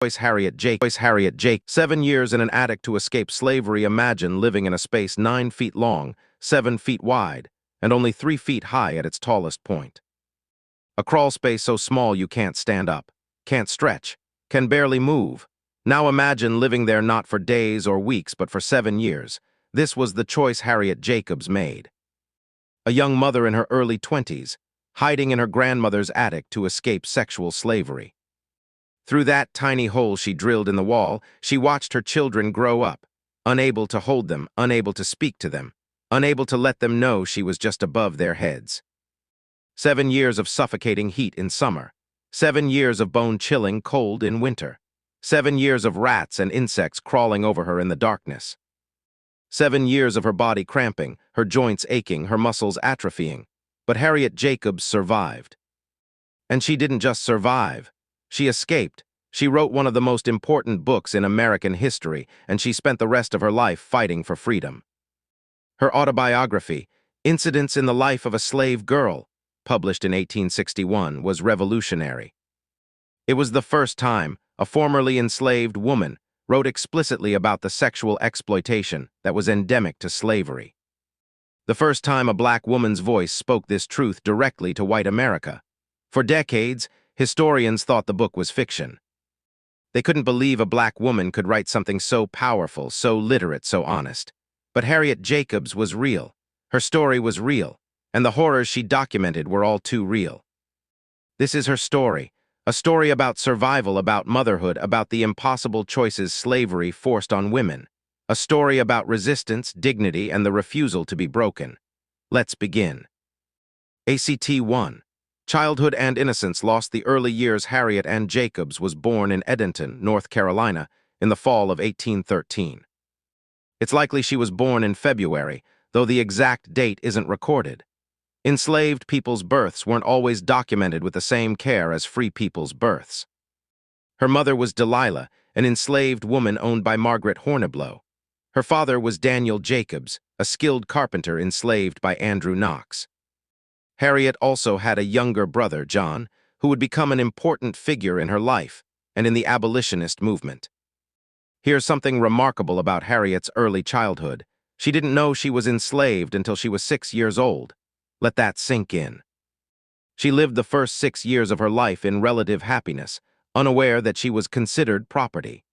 Harriet Jacobs. 7 years in an attic to escape slavery. Imagine living in a space 9 feet long, 7 feet wide, and only 3 feet high at its tallest point. A crawl space so small you can't stand up, can't stretch, can barely move. Now imagine living there not for days or weeks, but for 7 years. This was the choice Harriet Jacobs made. A young mother in her early 20s, hiding in her grandmother's attic to escape sexual slavery. Through that tiny hole she drilled in the wall, she watched her children grow up, unable to hold them, unable to speak to them, unable to let them know she was just above their heads. 7 years of suffocating heat in summer, 7 years of bone-chilling cold in winter, 7 years of rats and insects crawling over her in the darkness. 7 years of her body cramping, her joints aching, her muscles atrophying. But Harriet Jacobs survived. And she didn't just survive. She escaped. She wrote one of the most important books in American history, and she spent the rest of her life fighting for freedom. Her autobiography, Incidents in the Life of a Slave Girl, published in 1861, was revolutionary. It was the first time a formerly enslaved woman wrote explicitly about the sexual exploitation that was endemic to slavery. The first time a black woman's voice spoke this truth directly to white America. For decades, historians thought the book was fiction. They couldn't believe a black woman could write something so powerful, so literate, so honest. But Harriet Jacobs was real. Her story was real, and the horrors she documented were all too real. This is her story, a story about survival, about motherhood, about the impossible choices slavery forced on women. A story about resistance, dignity, and the refusal to be broken. Let's begin. ACT 1. Childhood and innocence. Lost the early years. Harriet Ann Jacobs was born in Edenton, North Carolina, in the fall of 1813. It's likely she was born in February, though the exact date isn't recorded. Enslaved people's births weren't always documented with the same care as free people's births. Her mother was Delilah, an enslaved woman owned by Margaret Horniblow. Her father was Daniel Jacobs, a skilled carpenter enslaved by Andrew Knox. Harriet also had a younger brother, John, who would become an important figure in her life and in the abolitionist movement. Here's something remarkable about Harriet's early childhood. She didn't know she was enslaved until she was 6 years old. Let that sink in. She lived the first 6 years of her life in relative happiness, unaware that she was considered property.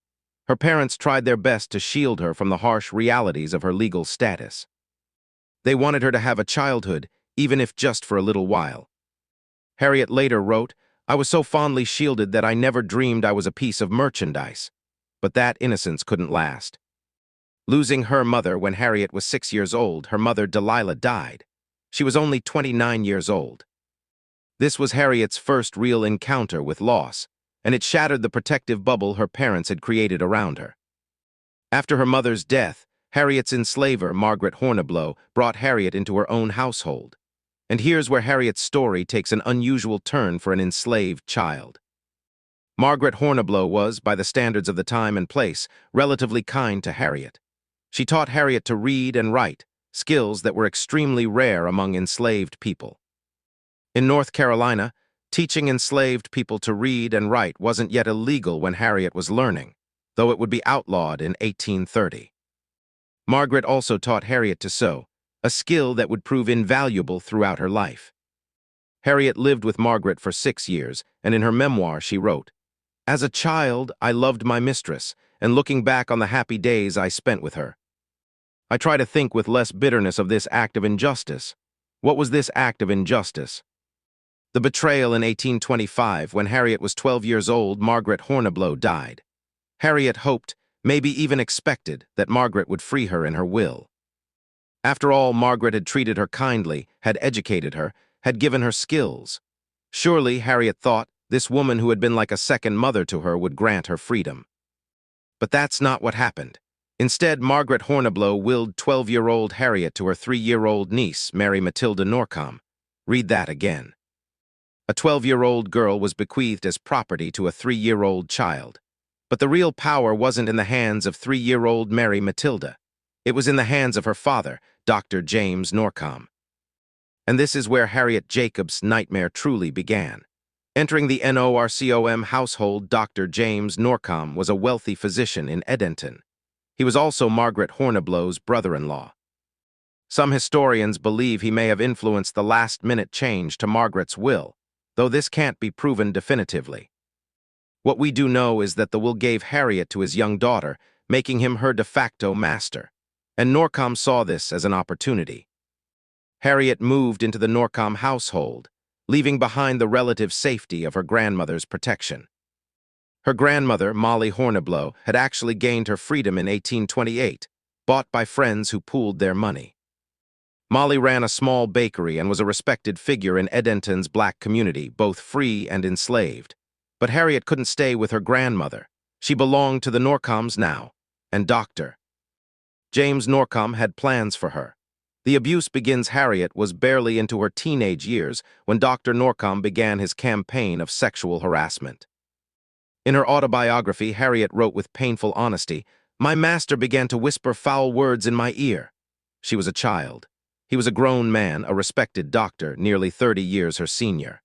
Her parents tried their best to shield her from the harsh realities of her legal status. They wanted her to have a childhood, even if just for a little while. Harriet later wrote, "I was so fondly shielded that I never dreamed I was a piece of merchandise." But that innocence couldn't last. Losing her mother when Harriet was 6 years old, her mother Delilah died. She was only 29 years old. This was Harriet's first real encounter with loss, and it shattered the protective bubble her parents had created around her. After her mother's death, Harriet's enslaver, Margaret Horniblow, brought Harriet into her own household. And here's where Harriet's story takes an unusual turn for an enslaved child. Margaret Horniblow was, by the standards of the time and place, relatively kind to Harriet. She taught Harriet to read and write, skills that were extremely rare among enslaved people. In North Carolina, teaching enslaved people to read and write wasn't yet illegal when Harriet was learning, though it would be outlawed in 1830. Margaret also taught Harriet to sew, a skill that would prove invaluable throughout her life. Harriet lived with Margaret for 6 years, and in her memoir she wrote, "As a child, I loved my mistress, and looking back on the happy days I spent with her, I try to think with less bitterness of this act of injustice. What was this act of injustice? The betrayal in 1825, when Harriet was 12 years old, Margaret Horniblow died. Harriet hoped, maybe even expected, that Margaret would free her in her will. After all, Margaret had treated her kindly, had educated her, had given her skills. Surely, Harriet thought, this woman who had been like a second mother to her would grant her freedom. But that's not what happened. Instead, Margaret Horniblow willed 12-year-old Harriet to her 3-year-old niece, Mary Matilda Norcom. Read that again. A 12-year-old girl was bequeathed as property to a 3-year-old child. But the real power wasn't in the hands of 3-year-old Mary Matilda. It was in the hands of her father, Dr. James Norcom. And this is where Harriet Jacobs' nightmare truly began. Entering the NORCOM household, Dr. James Norcom was a wealthy physician in Edenton. He was also Margaret Horniblow's brother-in-law. Some historians believe he may have influenced the last-minute change to Margaret's will, though this can't be proven definitively. What we do know is that the will gave Harriet to his young daughter, making him her de facto master, and Norcom saw this as an opportunity. Harriet moved into the Norcom household, leaving behind the relative safety of her grandmother's protection. Her grandmother, Molly Horniblow, had actually gained her freedom in 1828, bought by friends who pooled their money. Molly ran a small bakery and was a respected figure in Edenton's black community, both free and enslaved. But Harriet couldn't stay with her grandmother. She belonged to the Norcoms now, and Dr. James Norcom had plans for her. The abuse begins. Harriet was barely into her teenage years when Dr. Norcom began his campaign of sexual harassment. In her autobiography, Harriet wrote with painful honesty, "My master began to whisper foul words in my ear." She was a child. He was a grown man, a respected doctor, nearly 30 years her senior.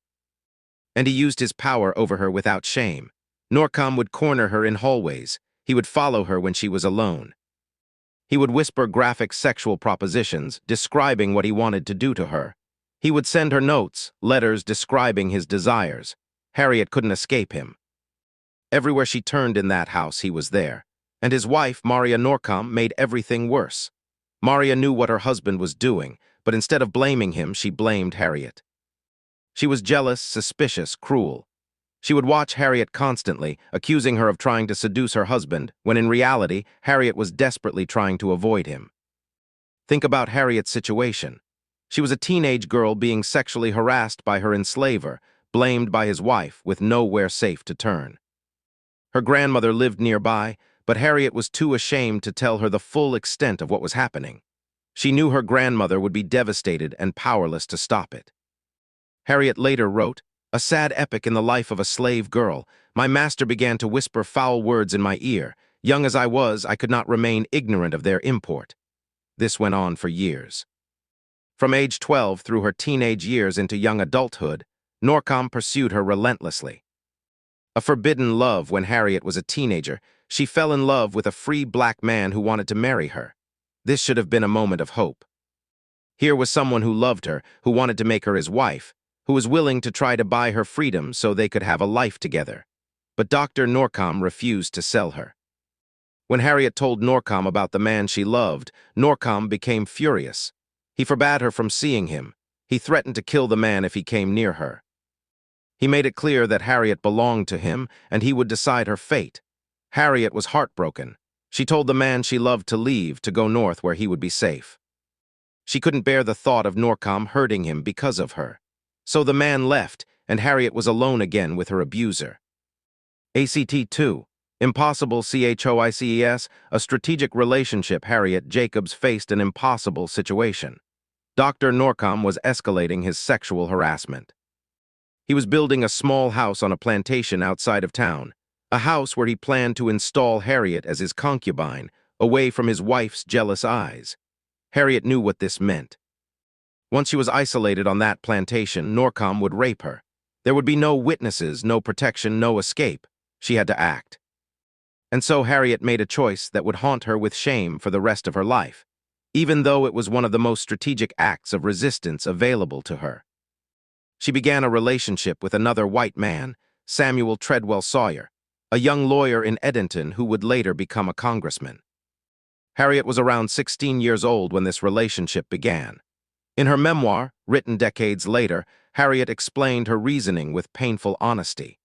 And he used his power over her without shame. Norcom would corner her in hallways. He would follow her when she was alone. He would whisper graphic sexual propositions, describing what he wanted to do to her. He would send her notes, letters describing his desires. Harriet couldn't escape him. Everywhere she turned in that house, he was there. And his wife, Maria Norcom, made everything worse. Maria knew what her husband was doing, but instead of blaming him, she blamed Harriet. She was jealous, suspicious, cruel. She would watch Harriet constantly, accusing her of trying to seduce her husband, when in reality, Harriet was desperately trying to avoid him. Think about Harriet's situation. She was a teenage girl being sexually harassed by her enslaver, blamed by his wife, with nowhere safe to turn. Her grandmother lived nearby, but Harriet was too ashamed to tell her the full extent of what was happening. She knew her grandmother would be devastated and powerless to stop it. Harriet later wrote, "A sad epic in the life of a slave girl. My master began to whisper foul words in my ear. Young as I was, I could not remain ignorant of their import." This went on for years. From age 12 through her teenage years into young adulthood, Norcom pursued her relentlessly. A forbidden love when Harriet was a teenager, she fell in love with a free black man who wanted to marry her. This should have been a moment of hope. Here was someone who loved her, who wanted to make her his wife, who was willing to try to buy her freedom so they could have a life together. But Dr. Norcom refused to sell her. When Harriet told Norcom about the man she loved, Norcom became furious. He forbade her from seeing him. He threatened to kill the man if he came near her. He made it clear that Harriet belonged to him, and he would decide her fate. Harriet was heartbroken. She told the man she loved to leave, to go north where he would be safe. She couldn't bear the thought of Norcom hurting him because of her. So the man left, and Harriet was alone again with her abuser. ACT 2. Impossible CHOICES, a strategic relationship. Harriet Jacobs faced an impossible situation. Dr. Norcom was escalating his sexual harassment. He was building a small house on a plantation outside of town, a house where he planned to install Harriet as his concubine, away from his wife's jealous eyes. Harriet knew what this meant. Once she was isolated on that plantation, Norcom would rape her. There would be no witnesses, no protection, no escape. She had to act. And so Harriet made a choice that would haunt her with shame for the rest of her life, even though it was one of the most strategic acts of resistance available to her. She began a relationship with another white man, Samuel Treadwell Sawyer, a young lawyer in Edenton who would later become a congressman. Harriet was around 16 years old when this relationship began. In her memoir, written decades later, Harriet explained her reasoning with painful honesty.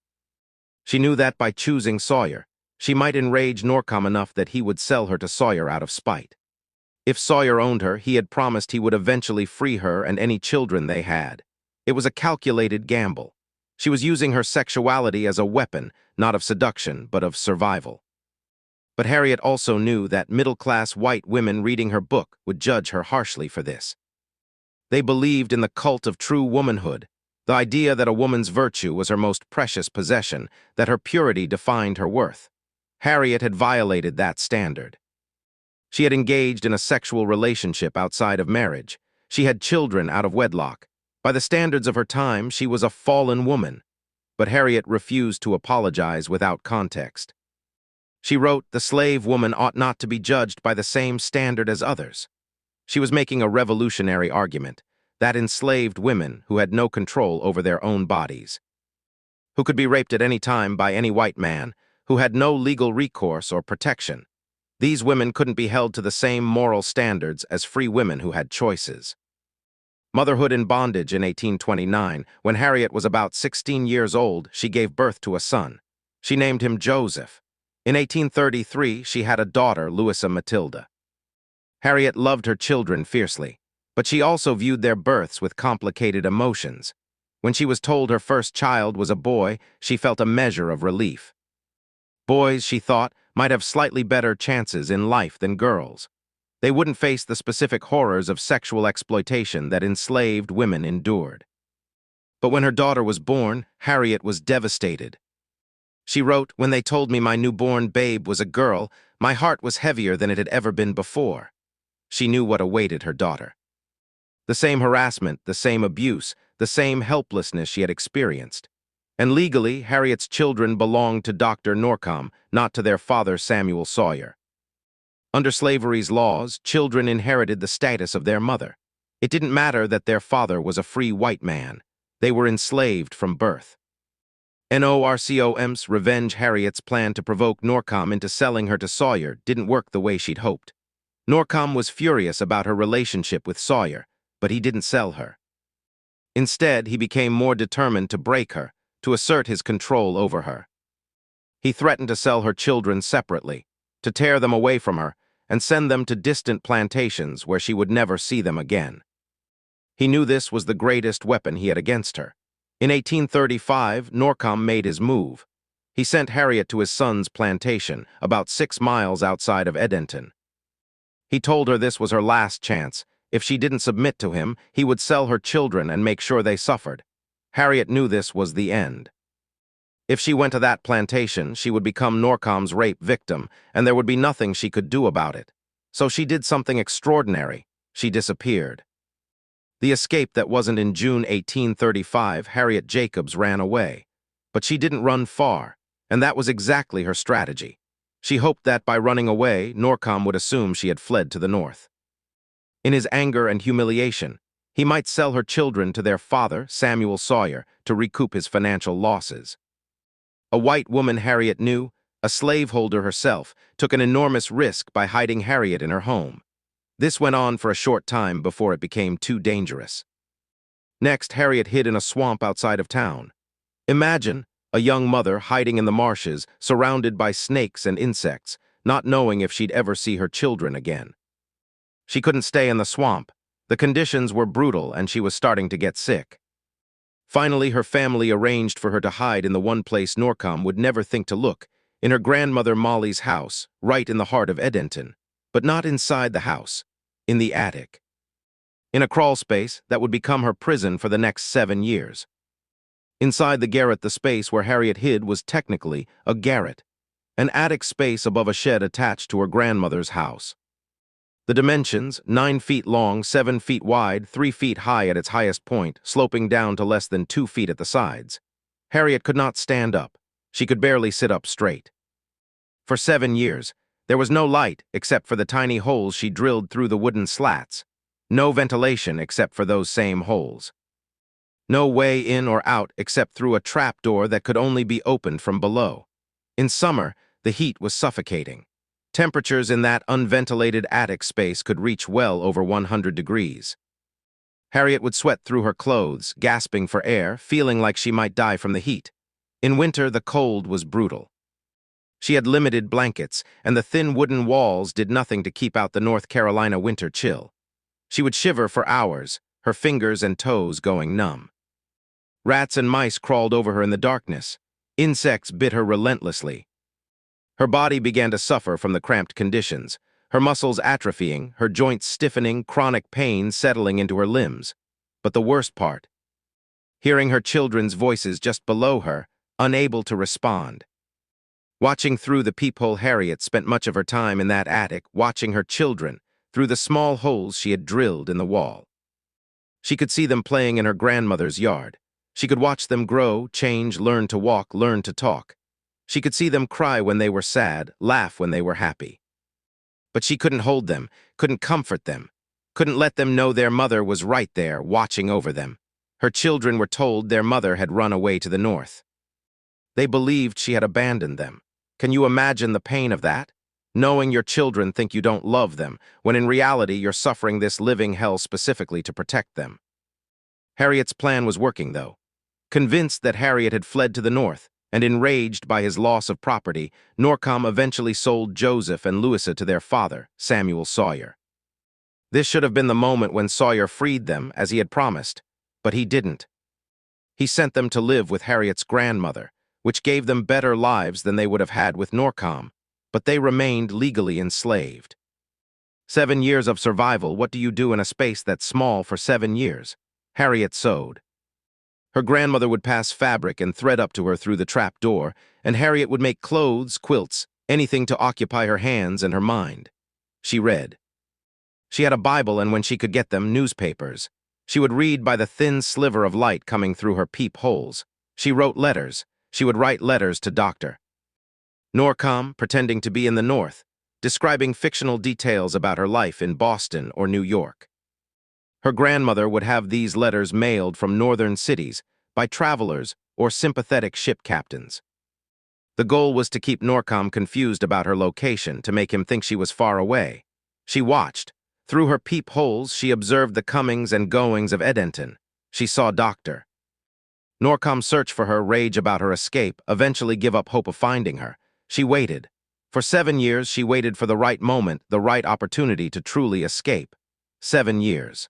She knew that by choosing Sawyer, she might enrage Norcom enough that he would sell her to Sawyer out of spite. If Sawyer owned her, he had promised he would eventually free her and any children they had. It was a calculated gamble. She was using her sexuality as a weapon, not of seduction, but of survival. But Harriet also knew that middle-class white women reading her book would judge her harshly for this. They believed in the cult of true womanhood, the idea that a woman's virtue was her most precious possession, that her purity defined her worth. Harriet had violated that standard. She had engaged in a sexual relationship outside of marriage. She had children out of wedlock. By the standards of her time, she was a fallen woman. but Harriet refused to apologize without context. She wrote, "The slave woman ought not to be judged by the same standard as others." She was making a revolutionary argument that enslaved women who had no control over their own bodies, who could be raped at any time by any white man, who had no legal recourse or protection, these women couldn't be held to the same moral standards as free women who had choices. Motherhood in bondage in 1829, when Harriet was about 16 years old, she gave birth to a son. She named him Joseph. In 1833, she had a daughter, Louisa Matilda. Harriet loved her children fiercely, but she also viewed their births with complicated emotions. When she was told her first child was a boy, she felt a measure of relief. Boys, she thought, might have slightly better chances in life than girls. They wouldn't face the specific horrors of sexual exploitation that enslaved women endured. But when her daughter was born, Harriet was devastated. She wrote, "When they told me my newborn babe was a girl, my heart was heavier than it had ever been before." She knew what awaited her daughter. The same harassment, the same abuse, the same helplessness she had experienced. And legally, Harriet's children belonged to Dr. Norcom, not to their father Samuel Sawyer. Under slavery's laws, children inherited the status of their mother. It didn't matter that their father was a free white man. They were enslaved from birth. Norcom's revenge Harriet's plan to provoke Norcom into selling her to Sawyer didn't work the way she'd hoped. Norcom was furious about her relationship with Sawyer, but he didn't sell her. Instead, he became more determined to break her, to assert his control over her. He threatened to sell her children separately, to tear them away from her and send them to distant plantations where she would never see them again. He knew this was the greatest weapon he had against her. In 1835, Norcom made his move. He sent Harriet to his son's plantation, about 6 miles outside of Edenton. He told her this was her last chance. If she didn't submit to him, he would sell her children and make sure they suffered. Harriet knew this was the end. If she went to that plantation, she would become Norcom's rape victim, and there would be nothing she could do about it. So she did something extraordinary. She disappeared. The escape that wasn't in June 1835, Harriet Jacobs ran away. But she didn't run far, and that was exactly her strategy. She hoped that by running away, Norcom would assume she had fled to the north. In his anger and humiliation, he might sell her children to their father, Samuel Sawyer, to recoup his financial losses. A white woman Harriet knew, a slaveholder herself, took an enormous risk by hiding Harriet in her home. This went on for a short time before it became too dangerous. Next, Harriet hid in a swamp outside of town. Imagine a young mother hiding in the marshes, surrounded by snakes and insects, not knowing if she'd ever see her children again. She couldn't stay in the swamp. The conditions were brutal and she was starting to get sick. Finally, her family arranged for her to hide in the one place Norcom would never think to look, in her grandmother Molly's house, right in the heart of Edenton, but not inside the house, in the attic. In a crawl space that would become her prison for the next 7 years. Inside the garret, the space where Harriet hid was technically a garret, an attic space above a shed attached to her grandmother's house. The dimensions, 9 feet long, 7 feet wide, 3 feet high at its highest point, sloping down to less than 2 feet at the sides. Harriet could not stand up. She could barely sit up straight. For 7 years, there was no light except for the tiny holes she drilled through the wooden slats. No ventilation except for those same holes. No way in or out except through a trapdoor that could only be opened from below. In summer, the heat was suffocating. Temperatures in that unventilated attic space could reach well over 100 degrees. Harriet would sweat through her clothes, gasping for air, feeling like she might die from the heat. In winter, the cold was brutal. She had limited blankets, and the thin wooden walls did nothing to keep out the North Carolina winter chill. She would shiver for hours, her fingers and toes going numb. Rats and mice crawled over her in the darkness. Insects bit her relentlessly. Her body began to suffer from the cramped conditions, her muscles atrophying, her joints stiffening, chronic pain settling into her limbs. But the worst part, hearing her children's voices just below her, unable to respond. Watching through the peephole, Harriet spent much of her time in that attic, watching her children through the small holes she had drilled in the wall. She could see them playing in her grandmother's yard. She could watch them grow, change, learn to walk, learn to talk. She could see them cry when they were sad, laugh when they were happy. But she couldn't hold them, couldn't comfort them, couldn't let them know their mother was right there, watching over them. Her children were told their mother had run away to the north. They believed she had abandoned them. Can you imagine the pain of that? Knowing your children think you don't love them, when in reality you're suffering this living hell specifically to protect them. Harriet's plan was working, though. Convinced that Harriet had fled to the north, and enraged by his loss of property, Norcom eventually sold Joseph and Louisa to their father, Samuel Sawyer. This should have been the moment when Sawyer freed them, as he had promised, but he didn't. He sent them to live with Harriet's grandmother, which gave them better lives than they would have had with Norcom, but they remained legally enslaved. 7 years of survival. What do you do in a space that's small for 7 years? Harriet sewed. Her grandmother would pass fabric and thread up to her through the trap door, and Harriet would make clothes, quilts, anything to occupy her hands and her mind. She read. She had a Bible, and when she could get them, newspapers. She would read by the thin sliver of light coming through her peepholes. She wrote letters. She would write letters to Dr. Norcom, pretending to be in the north, describing fictional details about her life in Boston or New York. Her grandmother would have these letters mailed from northern cities by travelers or sympathetic ship captains. The goal was to keep Norcom confused about her location, to make him think she was far away. She watched. Through her peepholes, she observed the comings and goings of Edenton. She saw Dr. Norcom search for her, rage about her escape, eventually give up hope of finding her. She waited. For 7 years, she waited for the right moment, the right opportunity to truly escape. 7 years.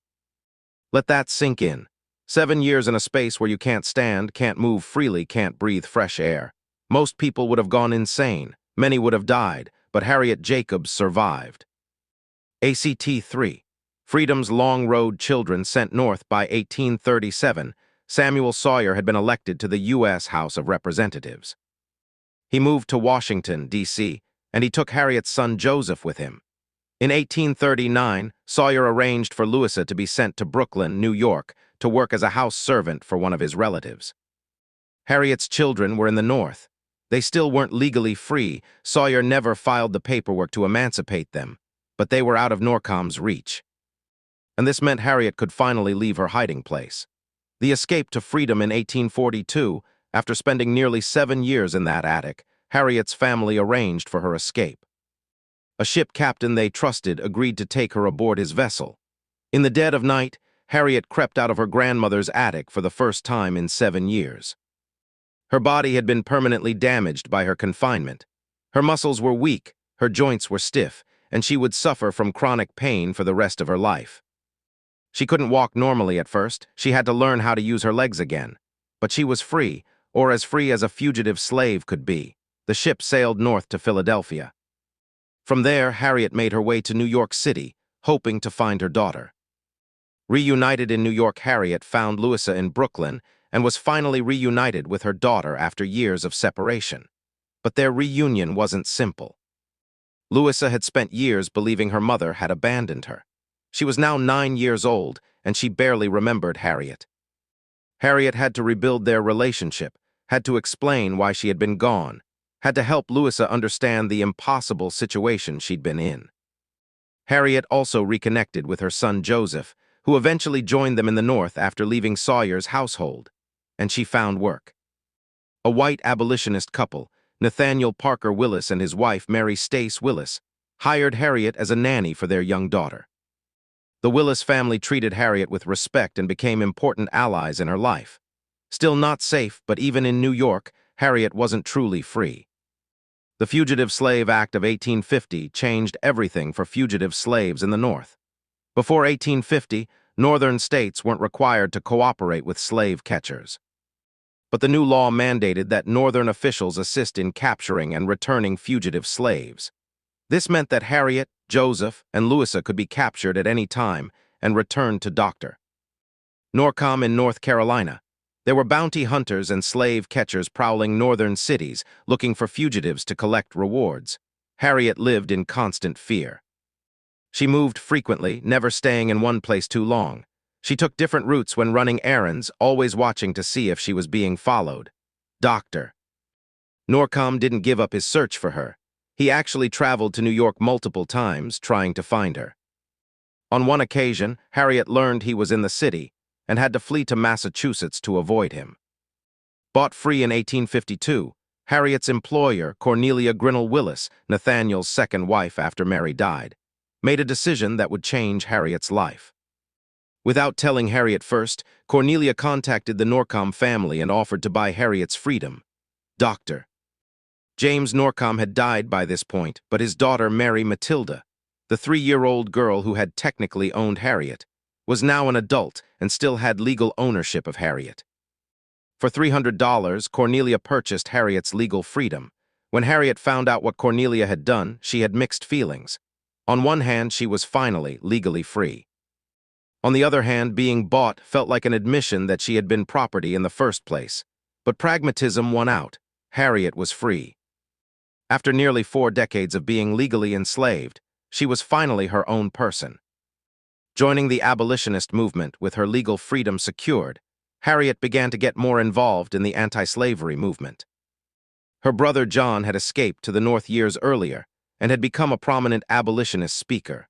Let that sink in. 7 years in a space where you can't stand, can't move freely, can't breathe fresh air. Most people would have gone insane. Many would have died, but Harriet Jacobs survived. ACT 3. Freedom's long road children sent north by 1837, Samuel Sawyer had been elected to the U.S. House of Representatives. He moved to Washington, D.C., and he took Harriet's son Joseph with him. In 1839, Sawyer arranged for Louisa to be sent to Brooklyn, New York, to work as a house servant for one of his relatives. Harriet's children were in the North. They still weren't legally free. Sawyer never filed the paperwork to emancipate them, but they were out of Norcom's reach. And this meant Harriet could finally leave her hiding place. The escape to freedom in 1842, after spending nearly 7 years in that attic, Harriet's family arranged for her escape. A ship captain they trusted agreed to take her aboard his vessel. In the dead of night, Harriet crept out of her grandmother's attic for the first time in 7 years. Her body had been permanently damaged by her confinement. Her muscles were weak, her joints were stiff, and she would suffer from chronic pain for the rest of her life. She couldn't walk normally at first. She had to learn how to use her legs again. But she was free, or as free as a fugitive slave could be. The ship sailed north to Philadelphia. From there, Harriet made her way to New York City, hoping to find her daughter. Reunited in New York, Harriet found Louisa in Brooklyn and was finally reunited with her daughter after years of separation. But their reunion wasn't simple. Louisa had spent years believing her mother had abandoned her. She was now 9 years old, and she barely remembered Harriet. Harriet had to rebuild their relationship, had to explain why she had been gone, had to help Louisa understand the impossible situation she'd been in. Harriet also reconnected with her son Joseph, who eventually joined them in the North after leaving Sawyer's household, and she found work. A white abolitionist couple, Nathaniel Parker Willis and his wife Mary Stace Willis, hired Harriet as a nanny for their young daughter. The Willis family treated Harriet with respect and became important allies in her life. Still not safe, but even in New York, Harriet wasn't truly free. The Fugitive Slave Act of 1850 changed everything for fugitive slaves in the North. Before 1850, northern states weren't required to cooperate with slave catchers. But the new law mandated that northern officials assist in capturing and returning fugitive slaves. This meant that Harriet, Joseph, and Louisa could be captured at any time and returned to Dr. Norcom in North Carolina. There were bounty hunters and slave catchers prowling northern cities, looking for fugitives to collect rewards. Harriet lived in constant fear. She moved frequently, never staying in one place too long. She took different routes when running errands, always watching to see if she was being followed. Dr. Norcom didn't give up his search for her. He actually traveled to New York multiple times, trying to find her. On one occasion, Harriet learned he was in the city and had to flee to Massachusetts to avoid him. Bought free in 1852, Harriet's employer, Cornelia Grinnell Willis, Nathaniel's second wife after Mary died, made a decision that would change Harriet's life. Without telling Harriet first, Cornelia contacted the Norcom family and offered to buy Harriet's freedom. Dr. James Norcom had died by this point, but his daughter Mary Matilda, the 3-year-old girl who had technically owned Harriet, was now an adult and still had legal ownership of Harriet. For $300, Cornelia purchased Harriet's legal freedom. When Harriet found out what Cornelia had done, she had mixed feelings. On one hand, she was finally legally free. On the other hand, being bought felt like an admission that she had been property in the first place. But pragmatism won out. Harriet was free. After nearly 4 decades of being legally enslaved, she was finally her own person. Joining the abolitionist movement with her legal freedom secured, Harriet began to get more involved in the anti-slavery movement. Her brother John had escaped to the North years earlier and had become a prominent abolitionist speaker.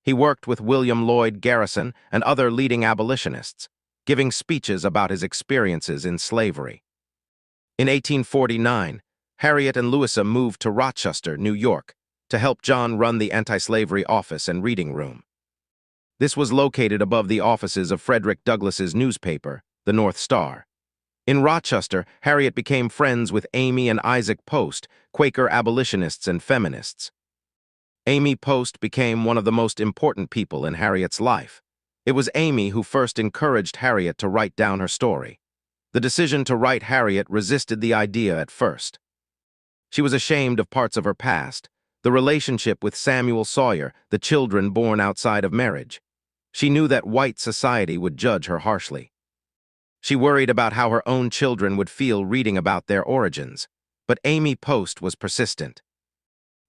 He worked with William Lloyd Garrison and other leading abolitionists, giving speeches about his experiences in slavery. In 1849, Harriet and Louisa moved to Rochester, New York, to help John run the anti-slavery office and reading room. This was located above the offices of Frederick Douglass's newspaper, the North Star. In Rochester, Harriet became friends with Amy and Isaac Post, Quaker abolitionists and feminists. Amy Post became one of the most important people in Harriet's life. It was Amy who first encouraged Harriet to write down her story. The decision to write Harriet resisted the idea at first. She was ashamed of parts of her past, the relationship with Samuel Sawyer, the children born outside of marriage. She knew that white society would judge her harshly. She worried about how her own children would feel reading about their origins, but Amy Post was persistent.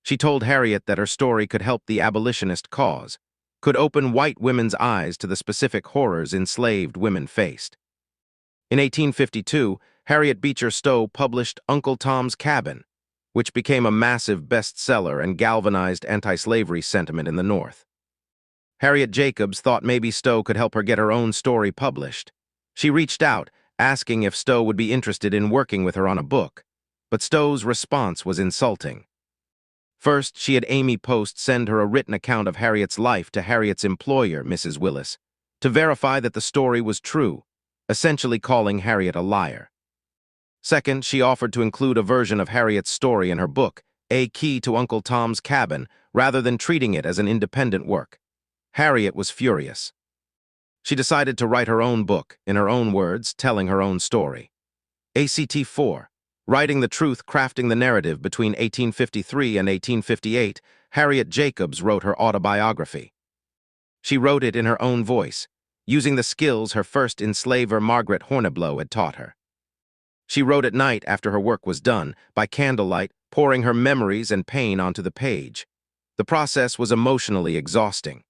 She told Harriet that her story could help the abolitionist cause, could open white women's eyes to the specific horrors enslaved women faced. In 1852, Harriet Beecher Stowe published Uncle Tom's Cabin, which became a massive bestseller and galvanized anti-slavery sentiment in the North. Harriet Jacobs thought maybe Stowe could help her get her own story published. She reached out, asking if Stowe would be interested in working with her on a book, but Stowe's response was insulting. First, she had Amy Post send her a written account of Harriet's life to Harriet's employer, Mrs. Willis, to verify that the story was true, essentially calling Harriet a liar. Second, she offered to include a version of Harriet's story in her book, A Key to Uncle Tom's Cabin, rather than treating it as an independent work. Harriet was furious. She decided to write her own book, in her own words, telling her own story. ACT 4. Writing the Truth, Crafting the Narrative between 1853 and 1858, Harriet Jacobs wrote her autobiography. She wrote it in her own voice, using the skills her first enslaver Margaret Horniblow had taught her. She wrote at night after her work was done, by candlelight, pouring her memories and pain onto the page. The process was emotionally exhausting.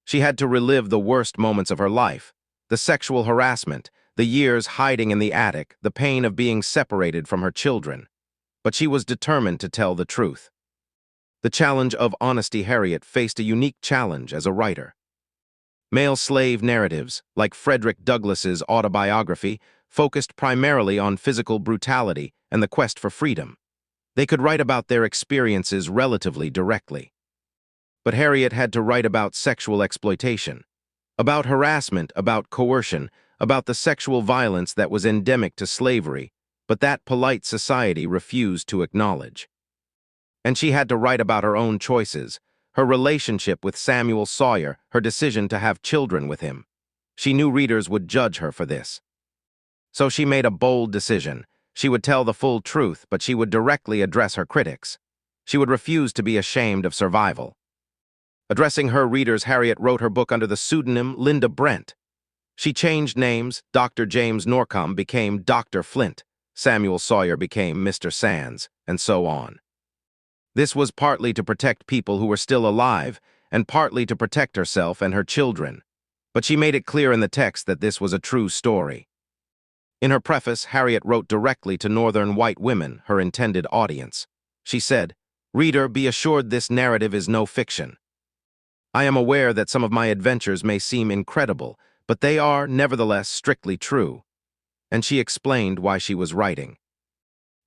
She had to relive the worst moments of her life, the sexual harassment, the years hiding in the attic, the pain of being separated from her children. But she was determined to tell the truth. The challenge of honesty. Harriet faced a unique challenge as a writer. Male slave narratives, like Frederick Douglass's autobiography, focused primarily on physical brutality and the quest for freedom. They could write about their experiences relatively directly. But Harriet had to write about sexual exploitation, about harassment, about coercion, about the sexual violence that was endemic to slavery, but that polite society refused to acknowledge. And she had to write about her own choices, her relationship with Samuel Sawyer, her decision to have children with him. She knew readers would judge her for this. So she made a bold decision. She would tell the full truth, but she would directly address her critics. She would refuse to be ashamed of survival. Addressing her readers, Harriet wrote her book under the pseudonym Linda Brent. She changed names. Dr. James Norcom became Dr. Flint, Samuel Sawyer became Mr. Sands, and so on. This was partly to protect people who were still alive, and partly to protect herself and her children. But she made it clear in the text that this was a true story. In her preface, Harriet wrote directly to Northern white women, her intended audience. She said, "Reader, be assured this narrative is no fiction. I am aware that some of my adventures may seem incredible, but they are, nevertheless, strictly true." And she explained why she was writing.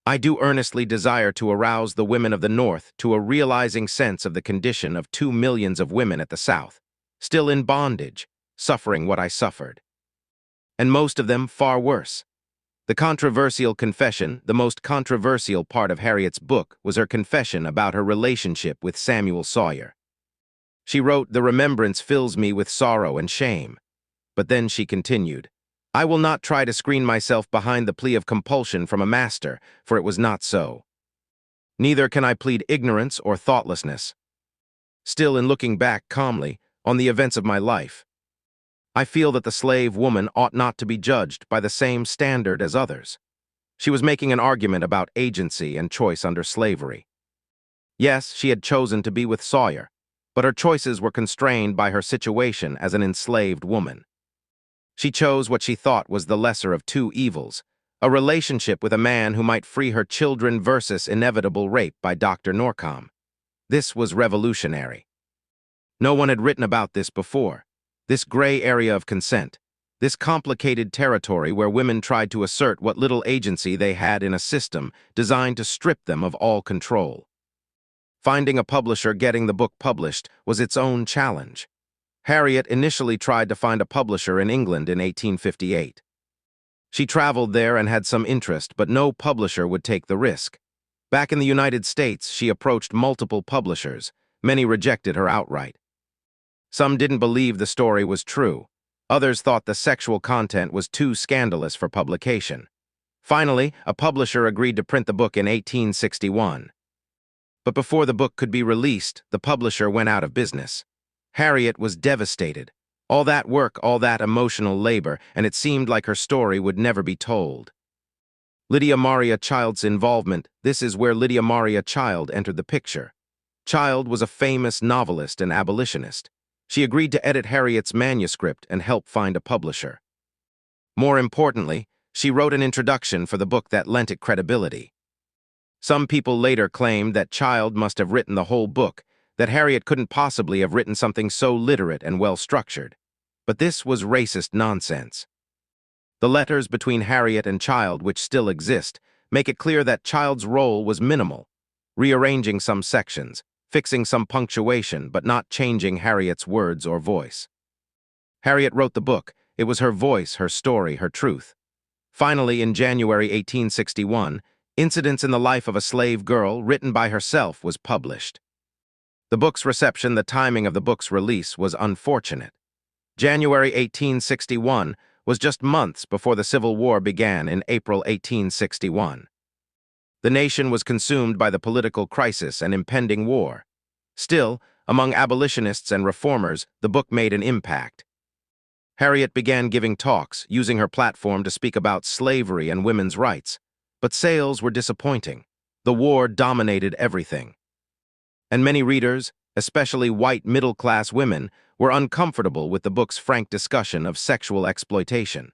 "I do earnestly desire to arouse the women of the North to a realizing sense of the condition of 2 millions of women at the South, still in bondage, suffering what I suffered. And most of them far worse." The controversial confession, the most controversial part of Harriet's book, was her confession about her relationship with Samuel Sawyer. She wrote, "The remembrance fills me with sorrow and shame." But then she continued, "I will not try to screen myself behind the plea of compulsion from a master, for it was not so. Neither can I plead ignorance or thoughtlessness. Still, in looking back calmly on the events of my life, I feel that the slave woman ought not to be judged by the same standard as others." She was making an argument about agency and choice under slavery. Yes, she had chosen to be with Sawyer, but her choices were constrained by her situation as an enslaved woman. She chose what she thought was the lesser of two evils, a relationship with a man who might free her children versus inevitable rape by Dr. Norcom. This was revolutionary. No one had written about this before. This gray area of consent, this complicated territory where women tried to assert what little agency they had in a system designed to strip them of all control. Finding a publisher, getting the book published, was its own challenge. Harriet initially tried to find a publisher in England in 1858. She traveled there and had some interest, but no publisher would take the risk. Back in the United States, she approached multiple publishers. Many rejected her outright. Some didn't believe the story was true. Others thought the sexual content was too scandalous for publication. Finally, a publisher agreed to print the book in 1861. But before the book could be released, the publisher went out of business. Harriet was devastated. All that work, all that emotional labor, and it seemed like her story would never be told. Lydia Maria Child's involvement. This is where Lydia Maria Child entered the picture. Child was a famous novelist and abolitionist. She agreed to edit Harriet's manuscript and help find a publisher. More importantly, she wrote an introduction for the book that lent it credibility. Some people later claimed that Child must have written the whole book, that Harriet couldn't possibly have written something so literate and well-structured. But this was racist nonsense. The letters between Harriet and Child, which still exist, make it clear that Child's role was minimal, rearranging some sections, fixing some punctuation, but not changing Harriet's words or voice. Harriet wrote the book. It was her voice, her story, her truth. Finally, in January 1861, Incidents in the Life of a Slave Girl, written by herself, was published. The book's reception, the timing of the book's release, was unfortunate. January 1861 was just months before the Civil War began in April 1861. The nation was consumed by the political crisis and impending war. Still, among abolitionists and reformers, the book made an impact. Harriet began giving talks, using her platform to speak about slavery and women's rights. But sales were disappointing. The war dominated everything. And many readers, especially white middle-class women, were uncomfortable with the book's frank discussion of sexual exploitation.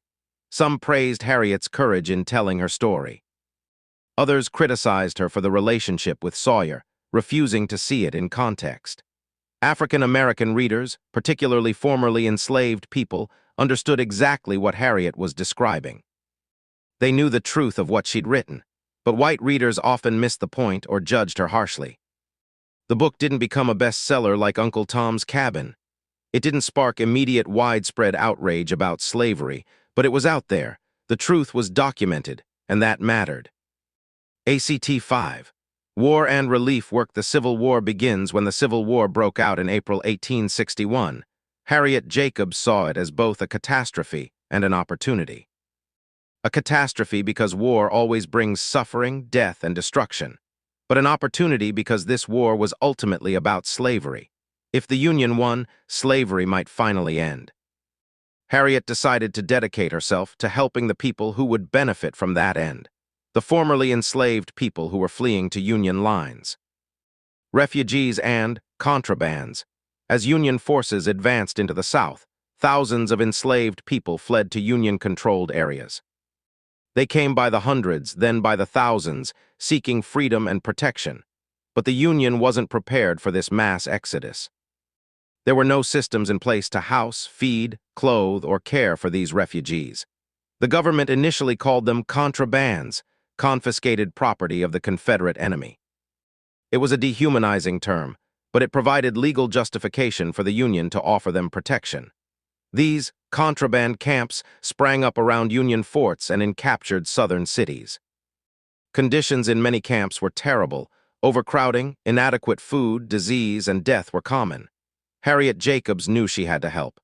Some praised Harriet's courage in telling her story. Others criticized her for the relationship with Sawyer, refusing to see it in context. African-American readers, particularly formerly enslaved people, understood exactly what Harriet was describing. They knew the truth of what she'd written, but white readers often missed the point or judged her harshly. The book didn't become a bestseller like Uncle Tom's Cabin. It didn't spark immediate widespread outrage about slavery, but it was out there. The truth was documented, and that mattered. ACT 5. War and Relief Work. The Civil War begins when the Civil War broke out in April 1861. Harriet Jacobs saw it as both a catastrophe and an opportunity. A catastrophe because war always brings suffering, death, and destruction, but an opportunity because this war was ultimately about slavery. If the Union won, slavery might finally end. Harriet decided to dedicate herself to helping the people who would benefit from that end, the formerly enslaved people who were fleeing to Union lines. Refugees and contrabands. As Union forces advanced into the South, thousands of enslaved people fled to Union-controlled areas. They came by the hundreds, then by the thousands, seeking freedom and protection. But the Union wasn't prepared for this mass exodus. There were no systems in place to house, feed, clothe, or care for these refugees. The government initially called them contrabands, confiscated property of the Confederate enemy. It was a dehumanizing term, but it provided legal justification for the Union to offer them protection. These contraband camps sprang up around Union forts and in captured southern cities. Conditions in many camps were terrible. Overcrowding, inadequate food, disease, and death were common. Harriet Jacobs knew she had to help.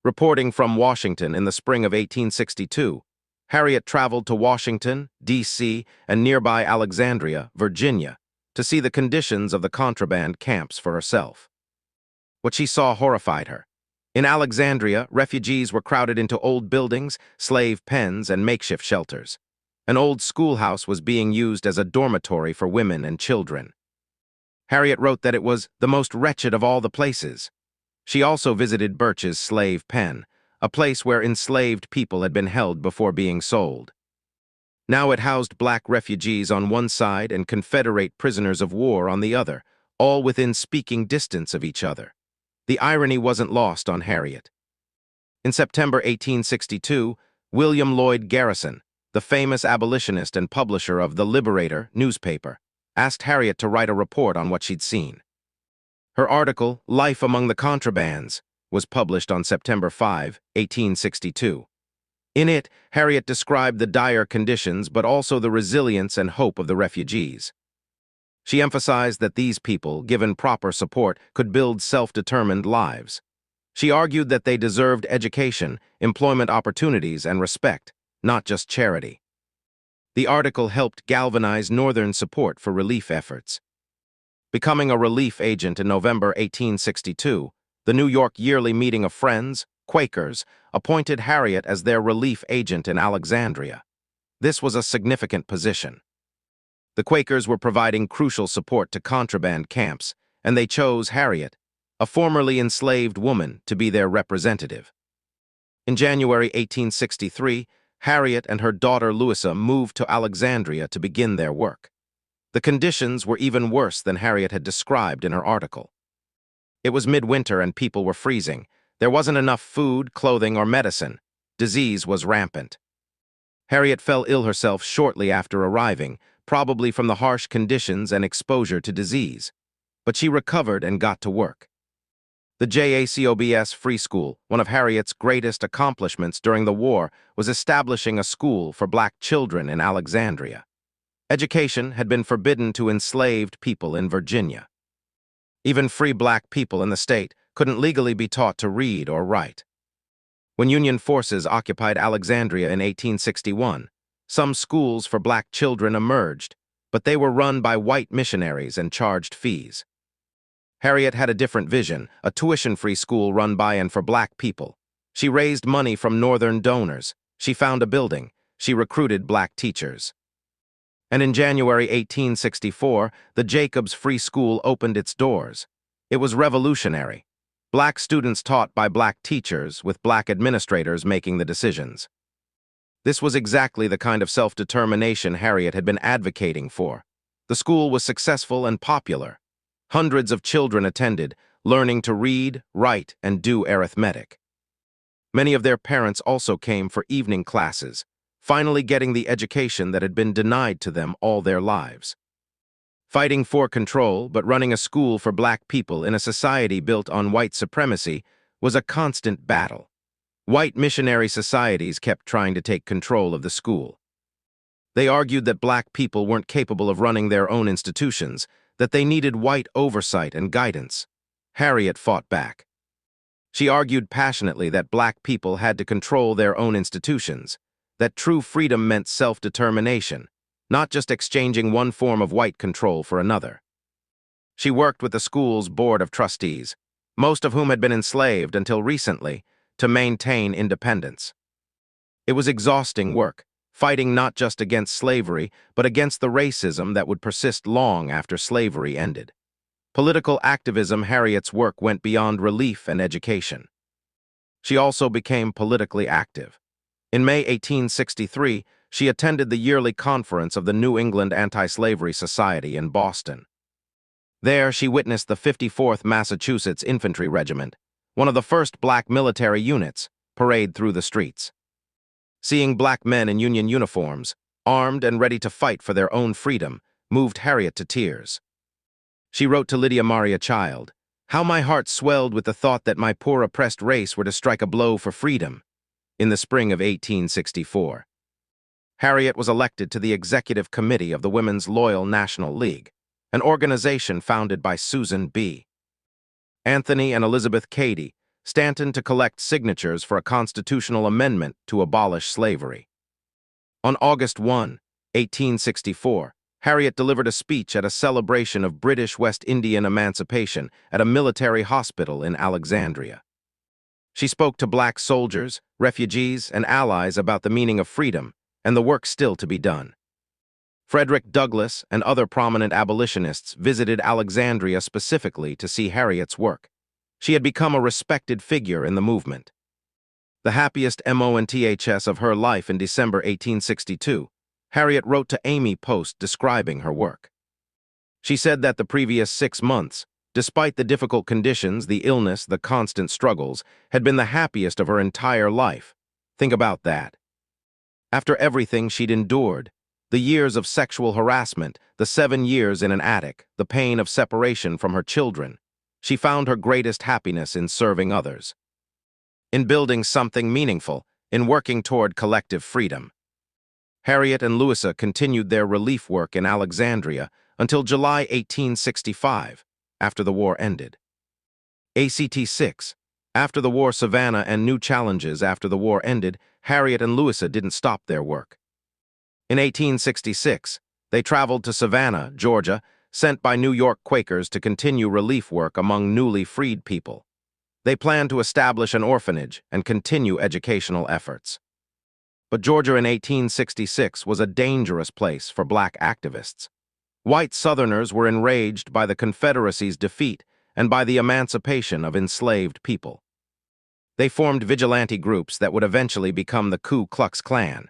Reporting from Washington in the spring of 1862, Harriet traveled to Washington, D.C., and nearby Alexandria, Virginia, to see the conditions of the contraband camps for herself. What she saw horrified her. In Alexandria, refugees were crowded into old buildings, slave pens, and makeshift shelters. An old schoolhouse was being used as a dormitory for women and children. Harriet wrote that it was the most wretched of all the places. She also visited Birch's slave pen, a place where enslaved people had been held before being sold. Now it housed black refugees on one side and Confederate prisoners of war on the other, all within speaking distance of each other. The irony wasn't lost on Harriet. In September 1862, William Lloyd Garrison, the famous abolitionist and publisher of The Liberator newspaper, asked Harriet to write a report on what she'd seen. Her article, Life Among the Contrabands, was published on September 5, 1862. In it, Harriet described the dire conditions but also the resilience and hope of the refugees. She emphasized that these people, given proper support, could build self-determined lives. She argued that they deserved education, employment opportunities, and respect, not just charity. The article helped galvanize Northern support for relief efforts. Becoming a relief agent in November 1862, the New York Yearly Meeting of Friends, Quakers, appointed Harriet as their relief agent in Alexandria. This was a significant position. The Quakers were providing crucial support to contraband camps, and they chose Harriet, a formerly enslaved woman, to be their representative. In January 1863, Harriet and her daughter Louisa moved to Alexandria to begin their work. The conditions were even worse than Harriet had described in her article. It was midwinter and people were freezing. There wasn't enough food, clothing, or medicine. Disease was rampant. Harriet fell ill herself shortly after arriving, probably from the harsh conditions and exposure to disease. But she recovered and got to work. The Jacobs Free School, one of Harriet's greatest accomplishments during the war, was establishing a school for black children in Alexandria. Education had been forbidden to enslaved people in Virginia. Even free black people in the state couldn't legally be taught to read or write. When Union forces occupied Alexandria in 1861, some schools for black children emerged, but they were run by white missionaries and charged fees. Harriet had a different vision, a tuition-free school run by and for black people. She raised money from Northern donors. She found a building. She recruited black teachers. And in January 1864, the Jacobs Free School opened its doors. It was revolutionary. Black students taught by black teachers, with black administrators making the decisions. This was exactly the kind of self-determination Harriet had been advocating for. The school was successful and popular. Hundreds of children attended, learning to read, write, and do arithmetic. Many of their parents also came for evening classes, finally getting the education that had been denied to them all their lives. Fighting for control, but running a school for black people in a society built on white supremacy was a constant battle. White missionary societies kept trying to take control of the school. They argued that black people weren't capable of running their own institutions, that they needed white oversight and guidance. Harriet fought back. She argued passionately that black people had to control their own institutions, that true freedom meant self-determination, not just exchanging one form of white control for another. She worked with the school's board of trustees, most of whom had been enslaved until recently, to maintain independence. It was exhausting work, fighting not just against slavery, but against the racism that would persist long after slavery ended. Political activism. Harriet's work went beyond relief and education. She also became politically active. In May 1863, she attended the yearly conference of the New England Anti-Slavery Society in Boston. There, she witnessed the 54th Massachusetts Infantry Regiment, one of the first black military units, parade through the streets. Seeing black men in Union uniforms, armed and ready to fight for their own freedom, moved Harriet to tears. She wrote to Lydia Maria Child, "How my heart swelled with the thought that my poor oppressed race were to strike a blow for freedom," in the spring of 1864. Harriet was elected to the Executive Committee of the Women's Loyal National League, an organization founded by Susan B. Anthony and Elizabeth Cady Stanton to collect signatures for a constitutional amendment to abolish slavery. On August 1, 1864, Harriet delivered a speech at a celebration of British West Indian emancipation at a military hospital in Alexandria. She spoke to black soldiers, refugees, and allies about the meaning of freedom and the work still to be done. Frederick Douglass and other prominent abolitionists visited Alexandria specifically to see Harriet's work. She had become a respected figure in the movement. The happiest months of her life in December 1862, Harriet wrote to Amy Post describing her work. She said that the previous 6 months, despite the difficult conditions, the illness, the constant struggles, had been the happiest of her entire life. Think about that. After everything she'd endured, the years of sexual harassment, the 7 years in an attic, the pain of separation from her children, she found her greatest happiness in serving others, in building something meaningful, in working toward collective freedom. Harriet and Louisa continued their relief work in Alexandria until July 1865, after the war ended. ACT 6. After the war, Savannah and new challenges. After the war ended, Harriet and Louisa didn't stop their work. In 1866, they traveled to Savannah, Georgia, sent by New York Quakers to continue relief work among newly freed people. They planned to establish an orphanage and continue educational efforts. But Georgia in 1866 was a dangerous place for black activists. White Southerners were enraged by the Confederacy's defeat and by the emancipation of enslaved people. They formed vigilante groups that would eventually become the Ku Klux Klan.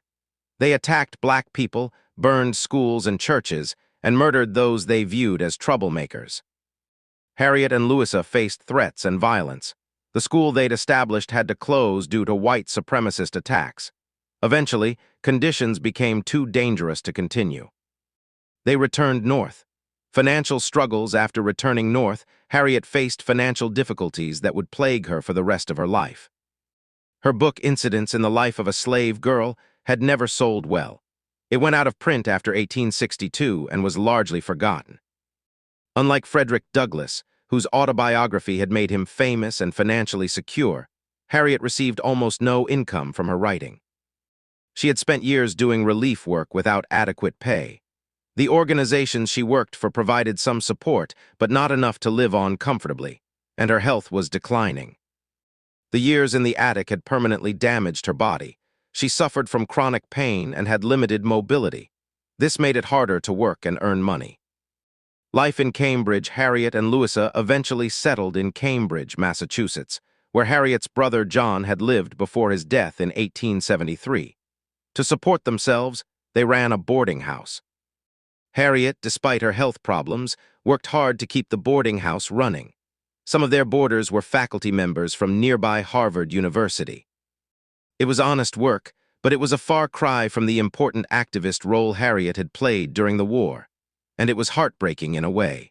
They attacked black people, burned schools and churches, and murdered those they viewed as troublemakers. Harriet and Louisa faced threats and violence. The school they'd established had to close due to white supremacist attacks. Eventually, conditions became too dangerous to continue. They returned north. Financial struggles. After returning north, Harriet faced financial difficulties that would plague her for the rest of her life. Her book, Incidents in the Life of a Slave Girl, had never sold well. It went out of print after 1862 and was largely forgotten. Unlike Frederick Douglass, whose autobiography had made him famous and financially secure, Harriet received almost no income from her writing. She had spent years doing relief work without adequate pay. The organizations she worked for provided some support, but not enough to live on comfortably, and her health was declining. The years in the attic had permanently damaged her body. She suffered from chronic pain and had limited mobility. This made it harder to work and earn money. Life in Cambridge. Harriet and Louisa eventually settled in Cambridge, Massachusetts, where Harriet's brother John had lived before his death in 1873. To support themselves, they ran a boarding house. Harriet, despite her health problems, worked hard to keep the boarding house running. Some of their boarders were faculty members from nearby Harvard University. It was honest work, but it was a far cry from the important activist role Harriet had played during the war, and it was heartbreaking in a way.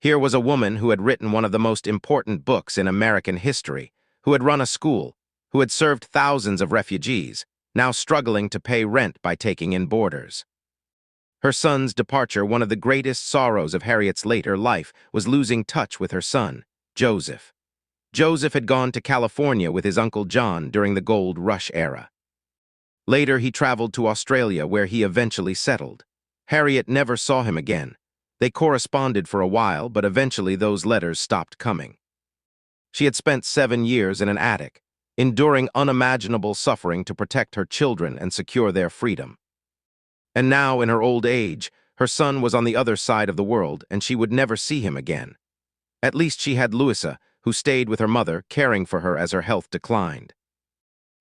Here was a woman who had written one of the most important books in American history, who had run a school, who had served thousands of refugees, now struggling to pay rent by taking in boarders. Her son's departure, one of the greatest sorrows of Harriet's later life, was losing touch with her son, Joseph. Joseph had gone to California with his Uncle John during the Gold Rush era. Later, he traveled to Australia, where he eventually settled. Harriet never saw him again. They corresponded for a while, but eventually those letters stopped coming. She had spent 7 years in an attic, enduring unimaginable suffering to protect her children and secure their freedom. And now, in her old age, her son was on the other side of the world, and she would never see him again. At least she had Louisa, who stayed with her mother, caring for her as her health declined.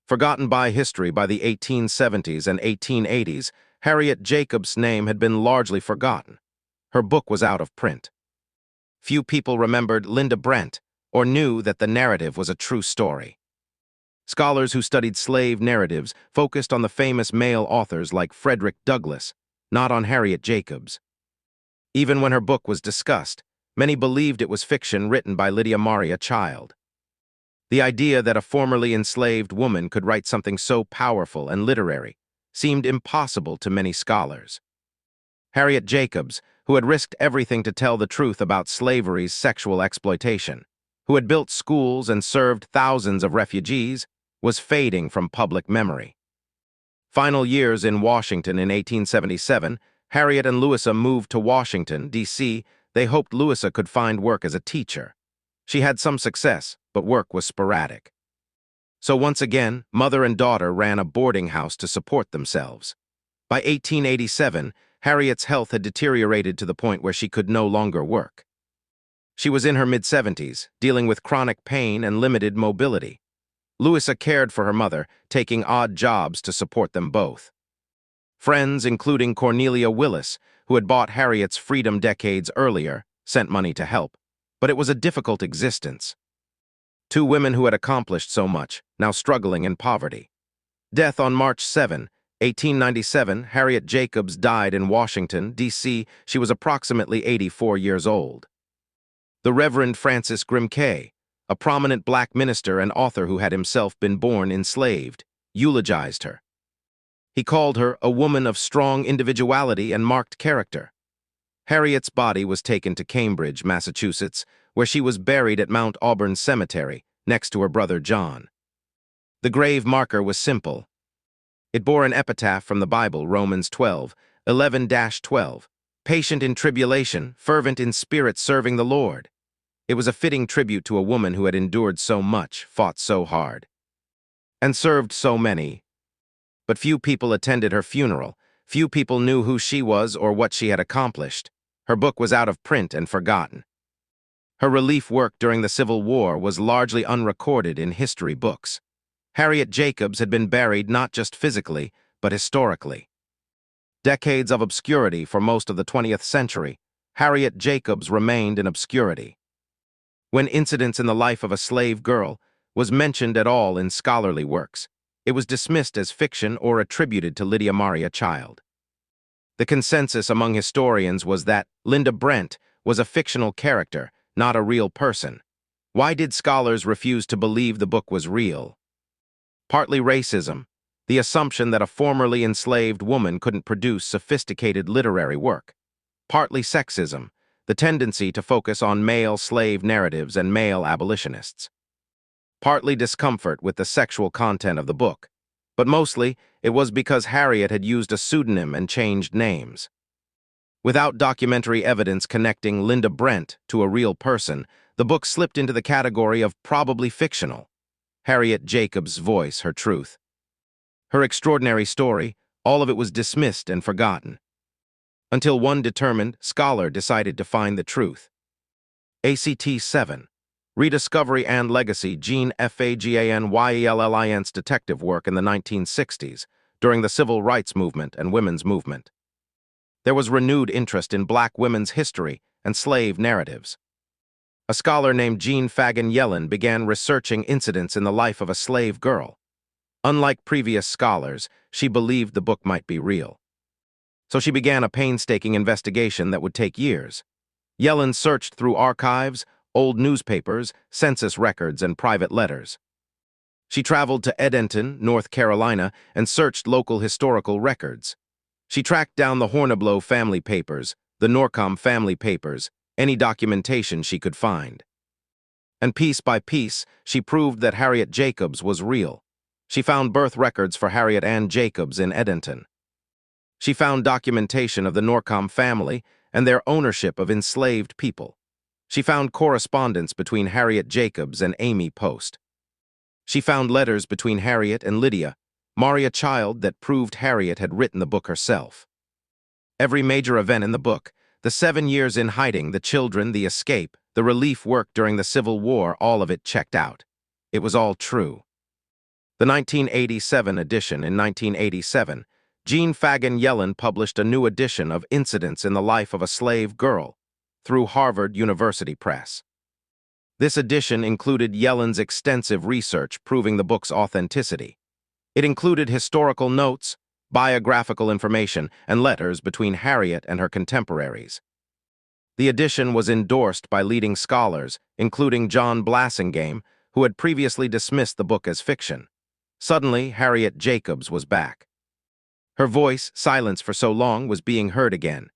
Forgotten by history by the 1870s and 1880s, Harriet Jacobs' name had been largely forgotten. Her book was out of print. Few people remembered Linda Brent or knew that the narrative was a true story. Scholars who studied slave narratives focused on the famous male authors like Frederick Douglass, not on Harriet Jacobs. Even when her book was discussed, many believed it was fiction written by Lydia Maria Child. The idea that a formerly enslaved woman could write something so powerful and literary seemed impossible to many scholars. Harriet Jacobs, who had risked everything to tell the truth about slavery's sexual exploitation, who had built schools and served thousands of refugees, was fading from public memory. Final years in Washington in 1877, Harriet and Louisa moved to Washington, D.C. They hoped Louisa could find work as a teacher. She had some success, but work was sporadic. So once again, mother and daughter ran a boarding house to support themselves. By 1887, Harriet's health had deteriorated to the point where she could no longer work. She was in her mid-70s, dealing with chronic pain and limited mobility. Louisa cared for her mother, taking odd jobs to support them both. Friends, including Cornelia Willis, who had bought Harriet's freedom decades earlier, sent money to help, but it was a difficult existence. Two women who had accomplished so much, now struggling in poverty. Death on March 7, 1897, Harriet Jacobs died in Washington, D.C. She was approximately 84 years old. The Reverend Francis Grimke, a prominent black minister and author who had himself been born enslaved, eulogized her. He called her a woman of strong individuality and marked character. Harriet's body was taken to Cambridge, Massachusetts, where she was buried at Mount Auburn Cemetery, next to her brother John. The grave marker was simple. It bore an epitaph from the Bible, Romans 12, 11-12, patient in tribulation, fervent in spirit, serving the Lord. It was a fitting tribute to a woman who had endured so much, fought so hard, and served so many. But few people attended her funeral. Few people knew who she was or what she had accomplished. Her book was out of print and forgotten. Her relief work during the Civil War was largely unrecorded in history books. Harriet Jacobs had been buried not just physically, but historically. Decades of obscurity for most of the 20th century, Harriet Jacobs remained in obscurity. When incidents in the life of a slave girl was mentioned at all in scholarly works, it was dismissed as fiction or attributed to Lydia Maria Child. The consensus among historians was that Linda Brent was a fictional character, not a real person. Why did scholars refuse to believe the book was real? Partly racism, the assumption that a formerly enslaved woman couldn't produce sophisticated literary work. Partly sexism, the tendency to focus on male slave narratives and male abolitionists. Partly discomfort with the sexual content of the book, but mostly it was because Harriet had used a pseudonym and changed names. Without documentary evidence connecting Linda Brent to a real person, the book slipped into the category of probably fictional. Harriet Jacobs' voice, her truth. Her extraordinary story, all of it was dismissed and forgotten. Until one determined scholar decided to find the truth. ACT 7. Rediscovery and Legacy, Jean Faganyllian's detective work in the 1960s, during the Civil Rights Movement and Women's Movement. There was renewed interest in black women's history and slave narratives. A scholar named Jean Fagan began researching incidents in the life of a slave girl. Unlike previous scholars, she believed the book might be real. So she began a painstaking investigation that would take years. Yellen searched through archives, old newspapers, census records, and private letters. She traveled to Edenton, North Carolina, and searched local historical records. She tracked down the Horniblow family papers, the Norcom family papers, any documentation she could find. And piece by piece, she proved that Harriet Jacobs was real. She found birth records for Harriet Ann Jacobs in Edenton. She found documentation of the Norcom family and their ownership of enslaved people. She found correspondence between Harriet Jacobs and Amy Post. She found letters between Harriet and Lydia Maria Child that proved Harriet had written the book herself. Every major event in the book, the 7 years in hiding, the children, the escape, the relief work during the Civil War, all of it checked out. It was all true. The 1987 edition. In 1987, Jean Fagan Yellen published a new edition of Incidents in the Life of a Slave Girl through Harvard University Press. This edition included Yellen's extensive research proving the book's authenticity. It included historical notes, biographical information, and letters between Harriet and her contemporaries. The edition was endorsed by leading scholars, including John Blassingame, who had previously dismissed the book as fiction. Suddenly, Harriet Jacobs was back. Her voice, silenced for so long, was being heard again.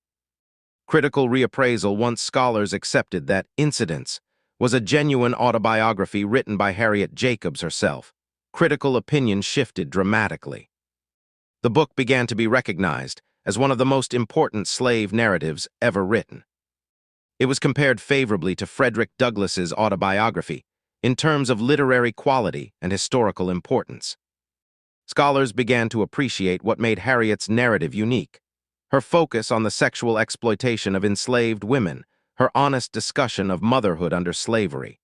Critical reappraisal once scholars accepted that Incidents was a genuine autobiography written by Harriet Jacobs herself. Critical opinion shifted dramatically. The book began to be recognized as one of the most important slave narratives ever written. It was compared favorably to Frederick Douglass's autobiography in terms of literary quality and historical importance. Scholars began to appreciate what made Harriet's narrative unique: her focus on the sexual exploitation of enslaved women, her honest discussion of motherhood under slavery,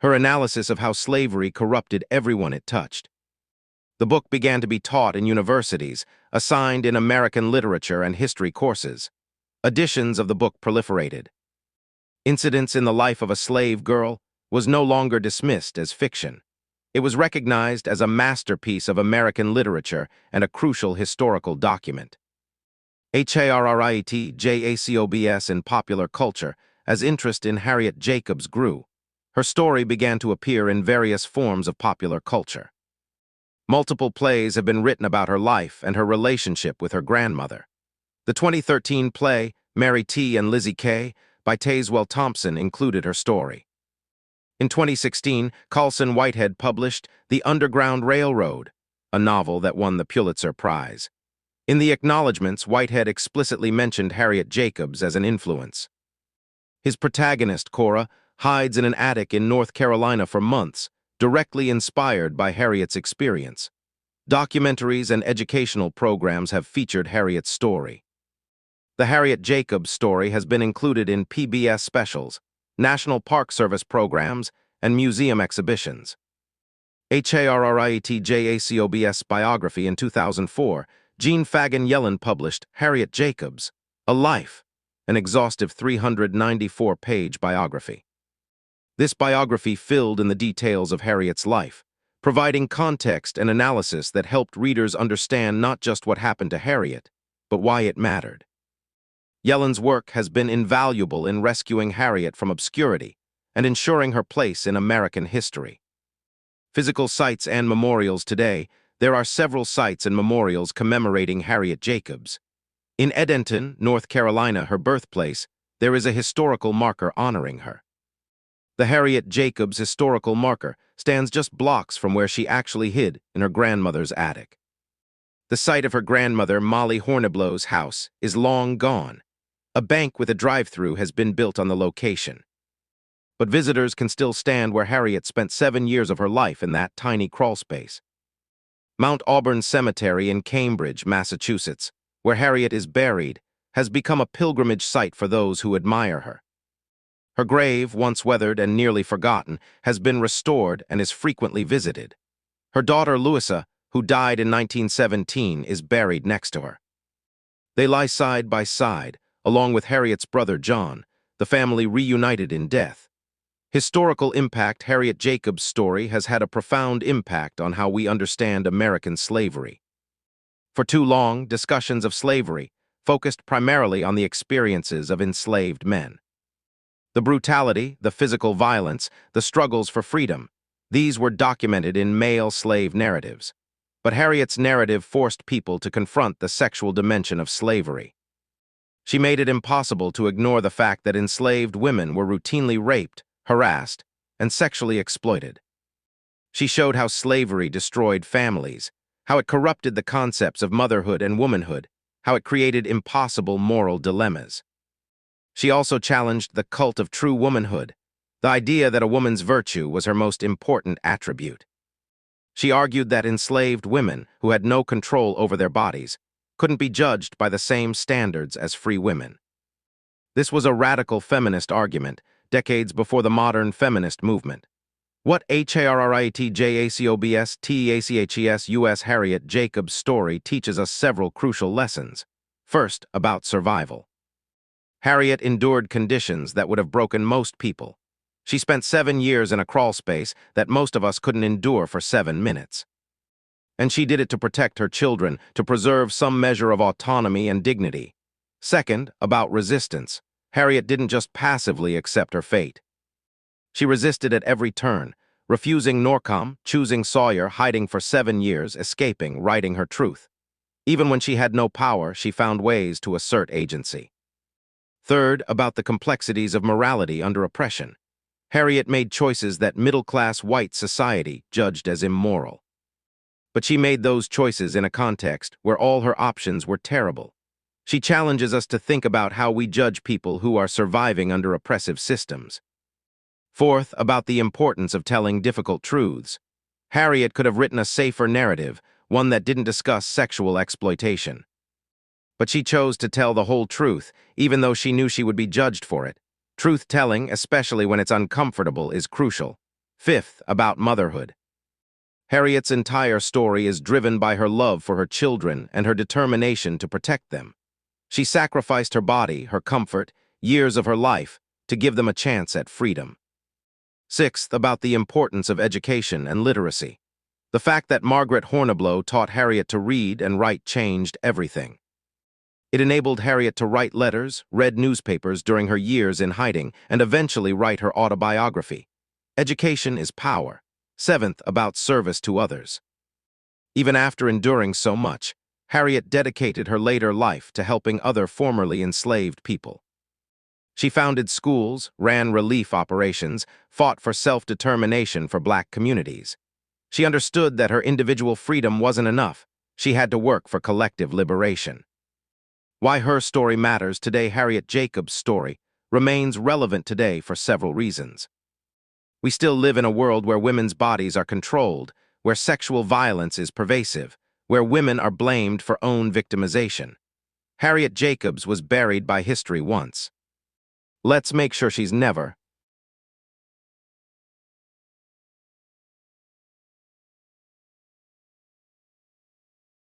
her analysis of how slavery corrupted everyone it touched. The book began to be taught in universities, assigned in American literature and history courses. Editions of the book proliferated. Incidents in the Life of a Slave Girl was no longer dismissed as fiction. It was recognized as a masterpiece of American literature and a crucial historical document. Harriet Jacobs in popular culture. As interest in Harriet Jacobs grew, her story began to appear in various forms of popular culture. Multiple plays have been written about her life and her relationship with her grandmother. The 2013 play, Mary T. and Lizzie K., by Tazewell Thompson included her story. In 2016, Colson Whitehead published The Underground Railroad, a novel that won the Pulitzer Prize. In the acknowledgments, Whitehead explicitly mentioned Harriet Jacobs as an influence. His protagonist, Cora, hides in an attic in North Carolina for months, directly inspired by Harriet's experience. Documentaries and educational programs have featured Harriet's story. The Harriet Jacobs story has been included in PBS specials, National Park Service programs, and museum exhibitions. Harriet Jacobs biography. In 2004, Jean Fagan Yellen published Harriet Jacobs, A Life, an exhaustive 394-page biography. This biography filled in the details of Harriet's life, providing context and analysis that helped readers understand not just what happened to Harriet, but why it mattered. Yellen's work has been invaluable in rescuing Harriet from obscurity and ensuring her place in American history. Physical sites and memorials. Today, there are several sites and memorials commemorating Harriet Jacobs. In Edenton, North Carolina, her birthplace, there is a historical marker honoring her. The Harriet Jacobs historical marker stands just blocks from where she actually hid in her grandmother's attic. The site of her grandmother, Molly Horniblow's house, is long gone. A bank with a drive-through has been built on the location. But visitors can still stand where Harriet spent 7 years of her life in that tiny crawlspace. Mount Auburn Cemetery in Cambridge, Massachusetts, where Harriet is buried, has become a pilgrimage site for those who admire her. Her grave, once weathered and nearly forgotten, has been restored and is frequently visited. Her daughter, Louisa, who died in 1917, is buried next to her. They lie side by side, along with Harriet's brother, John, the family reunited in death. Historical impact. Harriet Jacobs' story has had a profound impact on how we understand American slavery. For too long, discussions of slavery focused primarily on the experiences of enslaved men. The brutality, the physical violence, the struggles for freedom, these were documented in male slave narratives. But Harriet's narrative forced people to confront the sexual dimension of slavery. She made it impossible to ignore the fact that enslaved women were routinely raped, harassed, and sexually exploited. She showed how slavery destroyed families, how it corrupted the concepts of motherhood and womanhood, how it created impossible moral dilemmas. She also challenged the cult of true womanhood, the idea that a woman's virtue was her most important attribute. She argued that enslaved women, who had no control over their bodies, couldn't be judged by the same standards as free women. This was a radical feminist argument, decades before the modern feminist movement. What Harriet Jacobs U.S. Harriet Jacobs story teaches us several crucial lessons. First, about survival. Harriet endured conditions that would have broken most people. She spent 7 years in a crawl space that most of us couldn't endure for 7 minutes. And she did it to protect her children, to preserve some measure of autonomy and dignity. Second, about resistance. Harriet didn't just passively accept her fate. She resisted at every turn, refusing Norcom, choosing Sawyer, hiding for 7 years, escaping, writing her truth. Even when she had no power, she found ways to assert agency. Third, about the complexities of morality under oppression. Harriet made choices that middle-class white society judged as immoral. But she made those choices in a context where all her options were terrible. She challenges us to think about how we judge people who are surviving under oppressive systems. Fourth, about the importance of telling difficult truths. Harriet could have written a safer narrative, one that didn't discuss sexual exploitation. But she chose to tell the whole truth, even though she knew she would be judged for it. Truth-telling, especially when it's uncomfortable, is crucial. Fifth, about motherhood. Harriet's entire story is driven by her love for her children and her determination to protect them. She sacrificed her body, her comfort, years of her life, to give them a chance at freedom. Sixth, about the importance of education and literacy. The fact that Margaret Horniblow taught Harriet to read and write changed everything. It enabled Harriet to write letters, read newspapers during her years in hiding, and eventually write her autobiography. Education is power. Seventh, about service to others. Even after enduring so much, Harriet dedicated her later life to helping other formerly enslaved people. She founded schools, ran relief operations, fought for self-determination for Black communities. She understood that her individual freedom wasn't enough. She had to work for collective liberation. Why her story matters today, Harriet Jacobs' story, remains relevant today for several reasons. We still live in a world where women's bodies are controlled, where sexual violence is pervasive, where women are blamed for own victimization. Harriet Jacobs was buried by history once. Let's make sure she's never,